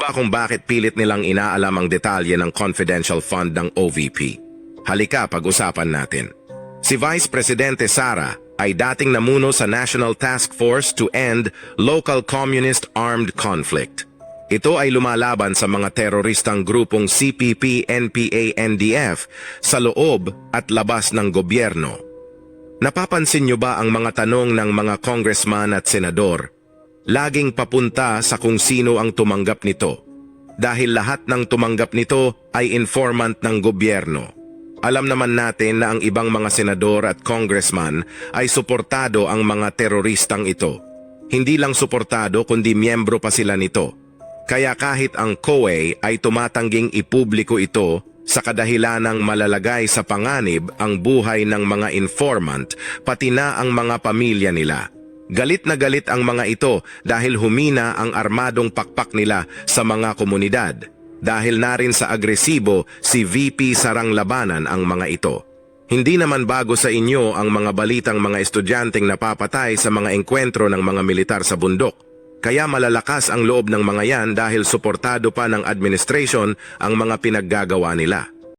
Ba kung bakit pilit nilang inaalam ang detalye ng confidential fund ng OVP? Halika, pag-usapan natin. Si Vice Presidente Sara ay dating namuno sa National Task Force to End Local Communist Armed Conflict. Ito ay lumalaban sa mga teroristang grupong CPP, NPA, NDF sa loob at labas ng gobyerno. Napapansin niyo ba ang mga tanong ng mga congressman at senador? Laging papunta sa kung sino ang tumanggap nito. Dahil lahat ng tumanggap nito ay informant ng gobyerno. Alam naman natin na ang ibang mga senador at congressman ay suportado ang mga teroristang ito. Hindi lang suportado kundi miyembro pa sila nito. Kaya kahit ang COA ay tumatangging ipubliko ito sa kadahilanang malalagay sa panganib ang buhay ng mga informant pati na ang mga pamilya nila. Galit na galit ang mga ito dahil humina ang armadong pakpak nila sa mga komunidad. Dahil na rin sa agresibo si VP Sarang labanan ang mga ito. Hindi naman bago sa inyo ang mga balitang mga estudyanteng napapatay sa mga engkwentro ng mga militar sa bundok. Kaya malalakas ang loob ng mga yan dahil suportado pa ng administration ang mga pinaggagawa nila.